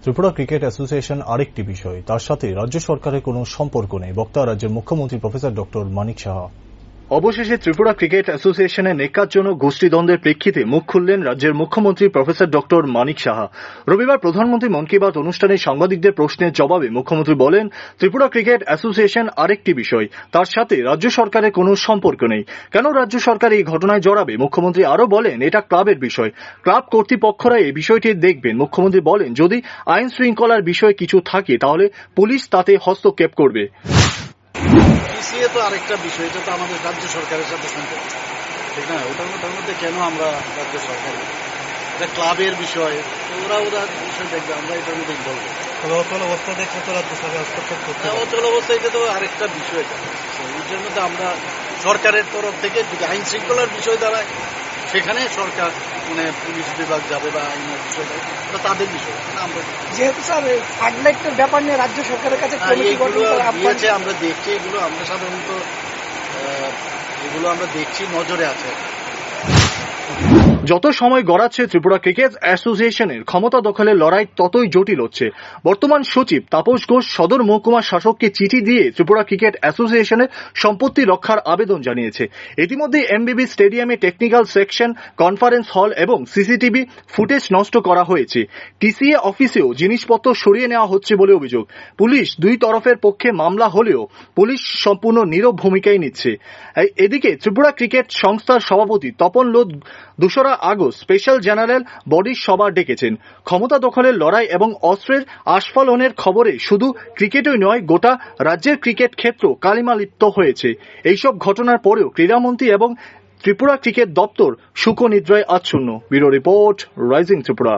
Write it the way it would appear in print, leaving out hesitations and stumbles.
Tripura cricket association আরেকটি বিষয়, তার সাথে রাজ্য সরকারের কোনো সম্পর্ক নেই। বক্তা রাজ্যের মুখ্যমন্ত্রী প্রফেসর ডক্টর মানিক সাহা। অবশেষে ত্রিপুরা ক্রিকেট অ্যাসোসিয়েশনের নেকাজ্জনক গোষ্ঠীদ্বন্দ্বের প্রেক্ষিতে মুখ খুললেন রাজ্যের মুখ্যমন্ত্রী প্রফেসর ডক্টর মানিক সাহা। রবিবার প্রধানমন্ত্রী মন কি বাত অনুষ্ঠানে সাংবাদিকদের প্রশ্নের জবাবে মুখ্যমন্ত্রী বলেন, ত্রিপুরা ক্রিকেট অ্যাসোসিয়েশন আরেকটি বিষয়, তার সাথে রাজ্য সরকারের কোনো সম্পর্ক নেই। কেন রাজ্য সরকার এই ঘটনায় জড়াবে? মুখ্যমন্ত্রী আরও বলেন, এটা ক্লাবের বিষয়, ক্লাব কর্তৃপক্ষরা এই বিষয়টি দেখবেন। মুখ্যমন্ত্রী বলেন, যদি আইন শৃঙ্খলার বিষয়ে কিছু থাকে তাহলে পুলিশ তাতে হস্তক্ষেপ করবে। টিসিএ তো আরেকটা বিষয়, এটা তো আমাদের রাজ্য সরকারের সাথে সম্পর্ক, ঠিক না? ওটার মধ্যে কেন আমরা রাজ্য সরকার, এটা ক্লাবের বিষয়, ওরা বিষয় দেখবে, আমরা এটার মধ্যে বলবো। অচল অবস্থা দেখে তো রাজ্য সরকার হস্তক্ষেপ করতে, অচল অবস্থা এটা তো আরেকটা বিষয়। ওইটার মধ্যে আমরা সরকারের তরফ থেকে যদি আইন শৃঙ্খলার বিষয় দাঁড়ায়, সেখানে সরকার পুলিশ বিভাগ যাবে বা আইনের বিষয় ওটা তাদের বিষয়। আমরা যেহেতু স্যার ফ্লাডলাইটের ব্যাপার নিয়ে রাজ্য সরকারের কাছে দিয়েছে, আমরা দেখছি এগুলো, আমরা সাধারণত এগুলো আমরা দেখছি, নজরে আছে। যত সময় গড়াচ্ছে ত্রিপুরা ক্রিকেট অ্যাসোসিয়েশনের ক্ষমতা দখলের লড়াই ততই জটিল হচ্ছে। বর্তমান সচিব তাপস ঘোষ সদর মহকুমা শাসককে চিঠি দিয়ে ত্রিপুরা ক্রিকেট অ্যাসোসিয়েশনের সম্পত্তি রক্ষার আবেদন জানিয়েছে। ইতিমধ্যে এমবিবি স্টেডিয়ামে টেকনিক্যাল সেকশন, কনফারেন্স হল এবং সিসিটিভি ফুটেজ নষ্ট করা হয়েছে। টিসিএ অফিসেও জিনিসপত্র সরিয়ে নেওয়া হচ্ছে বলে অভিযোগ। পুলিশ দুই তরফের পক্ষে মামলা হলেও পুলিশ সম্পূর্ণ নীরব ভূমিকাই নিচ্ছে। এদিকে ত্রিপুরা ক্রিকেট সংস্থার সভাপতি তপন লোধ 2রা আগস্ট স্পেশাল জেনারেল বডির সভা ডেকেছেন। ক্ষমতা দখলের লড়াই এবং অস্ত্রের আস্ফালনের খবরে শুধু ক্রিকেটই নয়, গোটা রাজ্যের ক্রিকেট ক্ষেত্র কালিমালিপ্ত হয়েছে। এইসব ঘটনার পরেও ক্রীড়ামন্ত্রী এবং ত্রিপুরা ক্রিকেট দপ্তর সুখনিদ্রায় আচ্ছন্ন। Bureau report, rising Tripura.